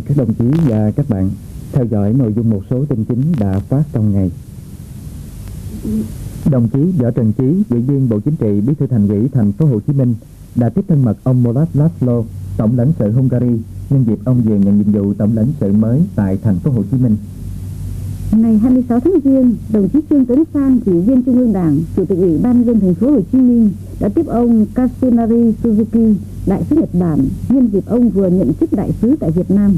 mời các đồng chí và các bạn theo dõi nội dung một số tin chính đã phát trong ngày. Đồng chí Võ Trần Chí, Ủy viên Bộ Chính trị, Bí thư Thành ủy Thành phố Hồ Chí Minh đã tiếp thân mật ông Murat Laszlo, Tổng lãnh sự Hungary, nhân dịp ông về nhận nhiệm vụ Tổng lãnh sự mới tại Thành phố Hồ Chí Minh. Ngày 26 tháng Giêng, đồng chí Trương Tấn Sang, Ủy viên Trung ương Đảng, Chủ tịch Ủy ban nhân dân Thành phố Hồ Chí Minh đã tiếp ông Katsunari Suzuki, đại sứ Nhật Bản, nhân dịp ông vừa nhận chức đại sứ tại Việt Nam.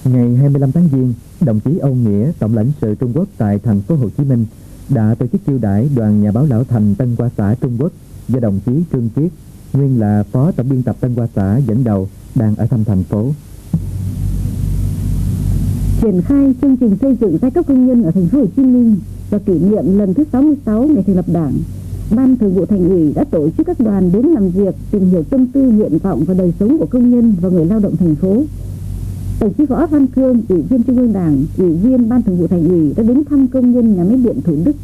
Ngày 25 tháng Giêng, đồng chí Âu Nghĩa, Tổng lãnh sự Trung Quốc tại Thành phố Hồ Chí Minh đã tổ chức chiêu đãi đoàn nhà báo lão thành Tân Hoa Xã Trung Quốc do đồng chí Trương Triết, nguyên là Phó Tổng biên tập Tân Hoa Xã dẫn đầu, đang ở thăm thành phố. Triển khai chương trình xây dựng giai cấp công nhân ở Thành phố Hồ Chí Minh và kỷ niệm lần thứ 66 ngày thành lập Đảng, Ban Thường vụ Thành ủy đã tổ chức các đoàn đến làm việc, tìm hiểu tâm tư, nguyện vọng và đời sống của công nhân và người lao động thành phố. Đồng chí Võ Văn Cương, Ủy viên Trung ương Đảng, Ủy viên Ban Thường vụ Thành ủy đã đến thăm công nhân nhà máy điện Thủ Đức.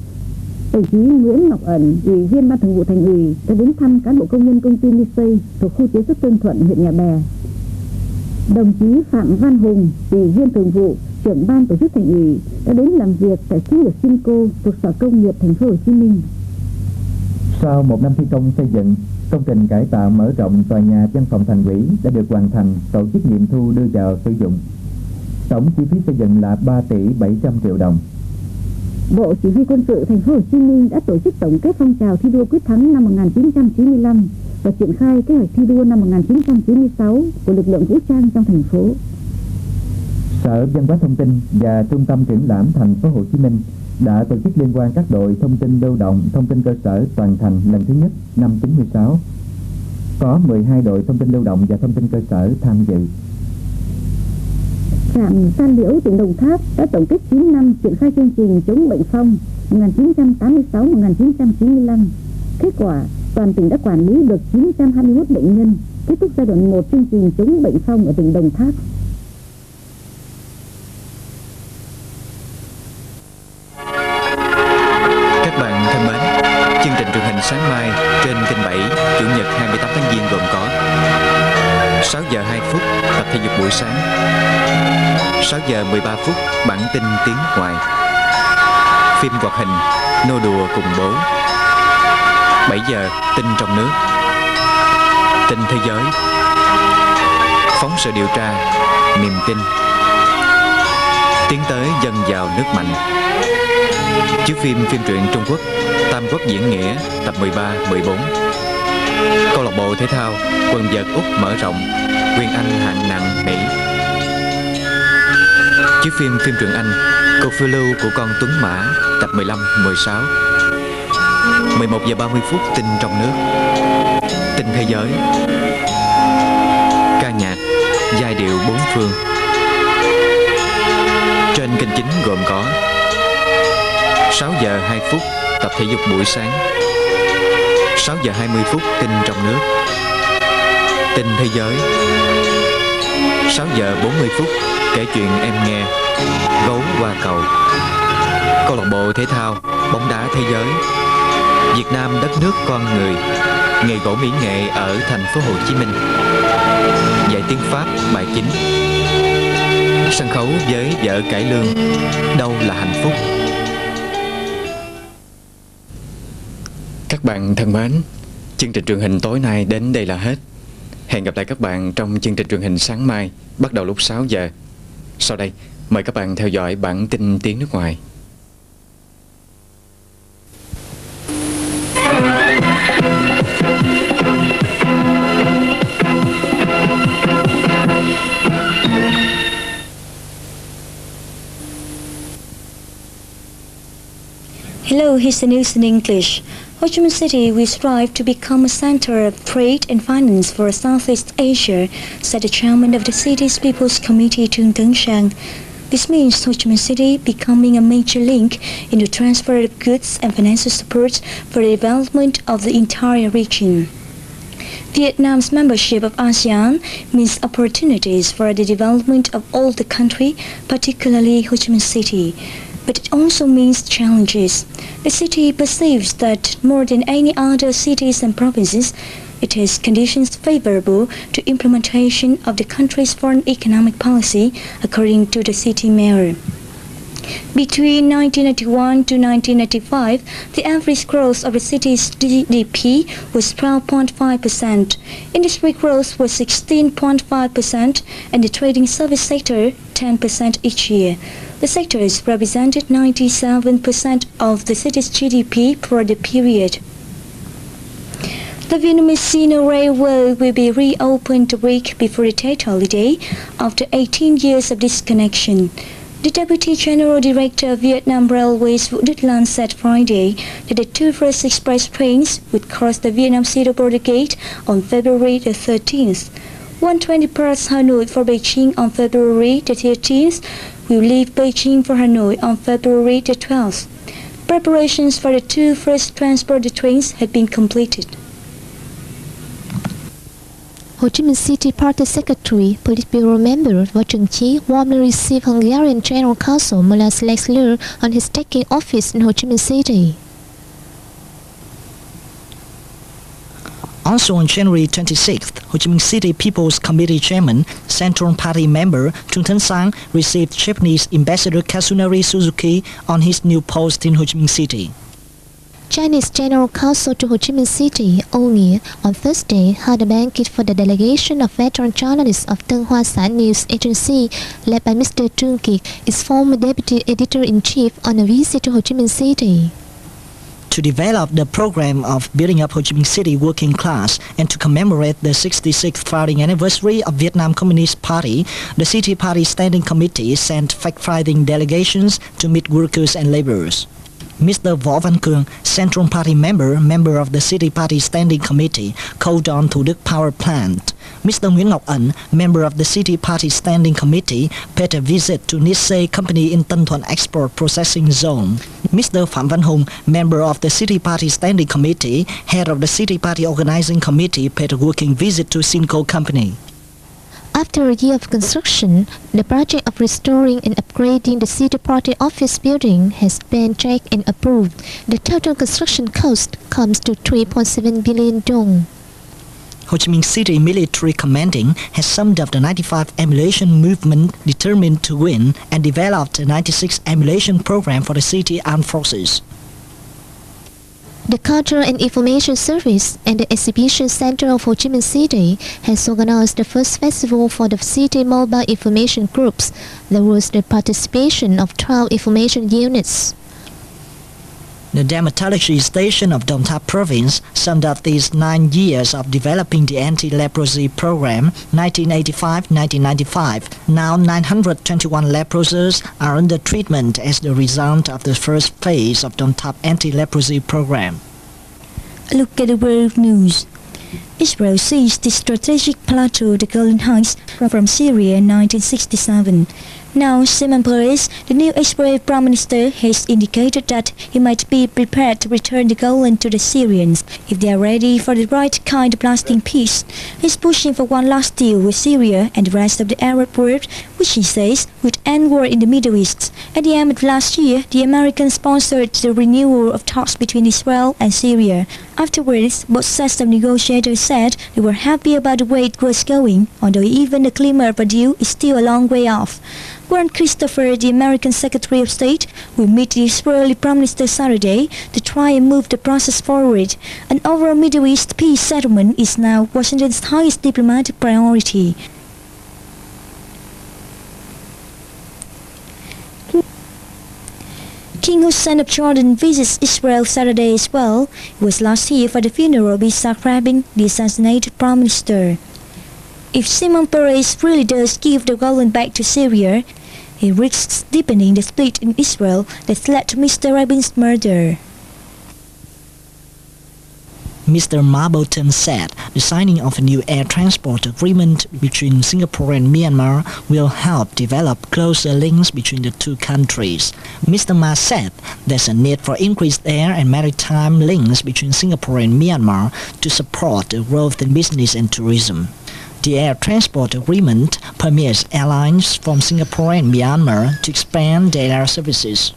Đồng chí Nguyễn Ngọc Ẩn, Ủy viên Ban Thường vụ Thành ủy đã đến thăm cán bộ công nhân công ty Nisei thuộc khu chế xuất Tân Thuận, huyện Nhà Bè. Đồng chí Phạm Văn Hùng, Ủy viên Thường vụ, Trưởng ban tổ chức Thành ủy đã đến làm việc tại xí nghiệp Sinco thuộc Sở Công nghiệp Thành phố Hồ Chí Minh. Sau một năm thi công xây dựng, công trình cải tạo mở rộng tòa nhà văn phòng Thành ủy đã được hoàn thành, tổ chức nghiệm thu đưa vào sử dụng. Tổng chi phí xây dựng là 3 tỷ 700 triệu đồng. Bộ Chỉ huy Quân sự Thành phố Hồ Chí Minh đã tổ chức tổng kết phong trào thi đua quyết thắng năm 1995 và triển khai kế hoạch thi đua năm 1996 của lực lượng vũ trang trong thành phố. Sở Văn hóa Thông tin và Trung tâm Triển lãm Thành phố Hồ Chí Minh đã tổ chức liên quan các đội thông tin lưu động, thông tin cơ sở toàn thành lần thứ nhất năm 96. Có 12 đội thông tin lưu động và thông tin cơ sở tham dự. Trạm Gia Liễu tỉnh Đồng Tháp đã tổng kết 9 năm triển khai chương trình chống bệnh phong 1986-1995. Kết quả, toàn tỉnh đã quản lý được 921 bệnh nhân, kết thúc giai đoạn 1 chương trình chống bệnh phong ở tỉnh Đồng Tháp. Các bạn thân mến, chương trình truyền hình sáng mai trên kênh 7 Chủ nhật 28 tháng Giêng gồm có 6 giờ 2 phút tập thể dục buổi sáng, 6 giờ 13 phút bản tin tiếng nước ngoài, phim hoạt hình Nô đùa cùng bố, 7 giờ tin trong nước, tin thế giới, phóng sự điều tra niềm tin, tiến tới dân giàu nước mạnh, chiếu phim truyện Trung Quốc Tam Quốc diễn nghĩa tập 13, 14, câu lạc bộ thể thao quần vợt Úc mở rộng Nguyên Anh hạng nặng Mỹ, chiếu phim truyện Anh Cuộc phiêu lưu của con Tuấn Mã tập 15, 16, 11 giờ 30 phút tin trong nước, tin thế giới, ca nhạc giai điệu bốn phương. Trên kênh chính gồm có 6 giờ 2 phút tập thể dục buổi sáng, 6 giờ 20 phút tin trong nước, tin thế giới, 6 giờ 40 phút kể chuyện em nghe, gấu qua cầu, câu lạc bộ thể thao bóng đá thế giới, Việt Nam đất nước con người, nghề gỗ mỹ nghệ ở Thành phố Hồ Chí Minh, dạy tiếng Pháp bài chính, sân khấu với vợ cải lương, đâu là hạnh phúc. Các bạn thân mến, chương trình truyền hình tối nay đến đây là hết. Hẹn gặp lại các bạn trong chương trình truyền hình sáng mai bắt đầu lúc 6 giờ. Sau đây, mời các bạn theo dõi bản tin tiếng nước ngoài. Hello, here's the news in English. Ho Chi Minh City will strive to become a center of trade and finance for Southeast Asia, said the chairman of the city's People's Committee, Trương Tấn Sang. This means Ho Chi Minh City becoming a major link in the transfer of goods and financial support for the development of the entire region. Vietnam's membership of ASEAN means opportunities for the development of all the country, particularly Ho Chi Minh City. But it also means challenges. The city perceives that more than any other cities and provinces, It has conditions favorable to implementation of the country's foreign economic policy, according to the city mayor. Between 1991 to 1995, the average growth of the city's GDP was 12.5%, industry growth was 16.5%, and the trading service sector 10% each year. The sectors represented 97% of the city's GDP for the period. The Vietnamese Sino Railway will be reopened a week before the Tết holiday after 18 years of disconnection. The Deputy General Director of Vietnam Railways Vũ Đức Lan said Friday that the two first express trains would cross the Vietnam-Sino border gate on February the 13th. 120 departs Hanoi for Beijing on February the 13th will leave Beijing for Hanoi on February the 12th. Preparations for the two first transport trains had been completed. Ho Chi Minh City Party Secretary, Politburo member Võ Trần Chí warmly received Hungarian General Counsel Miloš Lexler on his taking office in Ho Chi Minh City. Also on January 26th, Ho Chi Minh City People's Committee Chairman, Central Party member Trung Thân Sang received Japanese Ambassador Kazunari Suzuki on his new post in Ho Chi Minh City. Chinese General Counsel to Ho Chi Minh City, Âu Nghĩa, on Thursday had a banquet for the delegation of veteran journalists of Tân Hoa Xã News Agency, led by Mr. Trương Kiệt, its former Deputy Editor-in-Chief, on a visit to Ho Chi Minh City. To develop the program of building up Ho Chi Minh City working class and to commemorate the 66th founding anniversary of Vietnam Communist Party, the City Party Standing Committee sent fact-finding delegations to meet workers and laborers. Mr. Võ Văn Cường, Central Party member of the City Party Standing Committee, called on Thủ Đức Power Plant. Mr. Nguyễn Ngọc Ẩn, member of the City Party Standing Committee, paid a visit to Nissei Company in Tân Thuận Export Processing Zone. Mr. Phạm Văn Hùng, member of the City Party Standing Committee, head of the City Party Organizing Committee, paid a working visit to Sinco Company. After a year of construction, the project of restoring and upgrading the City Party office building has been checked and approved. The total construction cost comes to 3.7 billion dong. Ho Chi Minh City Military Commanding has summed up the 95 emulation movement determined to win and developed a 96 emulation program for the city armed forces. The Cultural and Information Service and the Exhibition Center of Ho Chi Minh City has organized the first festival for the city mobile information groups. There was the participation of 12 information units. The Dermatology Station of Đồng Tháp Province summed up these 9 years of developing the anti-leprosy program 1985-1995. Now 921 leprosers are under treatment as the result of the first phase of Đồng Tháp anti-leprosy program. Look at the world news. Israel seized the strategic plateau, the Golan Heights, from Syria in 1967. Now, Shimon Peres, the new Israeli Prime Minister, has indicated that he might be prepared to return the Golan to the Syrians if they are ready for the right kind of lasting peace. He's pushing for one last deal with Syria and the rest of the Arab world, which he says would end war in the Middle East. At the end of last year, the Americans sponsored the renewal of talks between Israel and Syria. Afterwards, both sets of negotiators said they were happy about the way it was going, although even the glimmer of a deal is still a long way off. Grant Christopher, the American Secretary of State, will meet the Israeli Prime Minister Saturday to try and move the process forward. An overall Middle East peace settlement is now Washington's highest diplomatic priority. King Hussein of Jordan visits Israel Saturday as well. He was last here for the funeral of Yitzhak Rabin, the assassinated Prime Minister. If Shimon Peres really does give the Golan back to Syria, he risks deepening the split in Israel that led to Mr. Rabin's murder. Mr. Marbleton said the signing of a new air transport agreement between Singapore and Myanmar will help develop closer links between the two countries. Mr. Ma said there's a need for increased air and maritime links between Singapore and Myanmar to support the growth in business and tourism. The air transport agreement permits airlines from Singapore and Myanmar to expand their air services.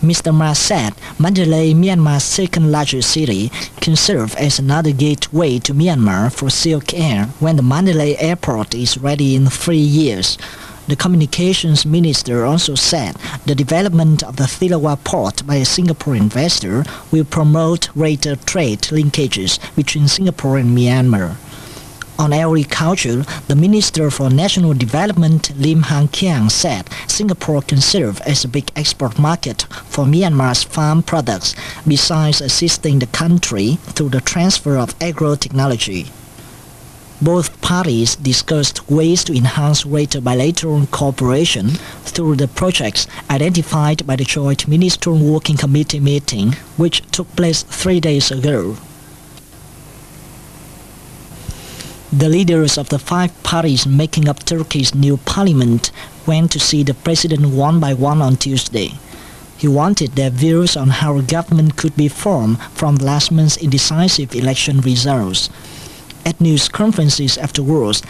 Mr. Ma said Mandalay, Myanmar's second largest city, can serve as another gateway to Myanmar for silk air when the Mandalay airport is ready in 3 years. The communications minister also said the development of the Thilawa port by a Singapore investor will promote greater trade linkages between Singapore and Myanmar. On agriculture, the Minister for National Development Lim Hang Kiang said Singapore can serve as a big export market for Myanmar's farm products, besides assisting the country through the transfer of agro-technology. Both parties discussed ways to enhance greater bilateral cooperation through the projects identified by the Joint Ministerial Working Committee meeting, which took place 3 days ago. The leaders of the 5 parties making up Turkey's new parliament went to see the president one by one on Tuesday. He wanted their views on how a government could be formed from last month's indecisive election results. At news conferences afterwards,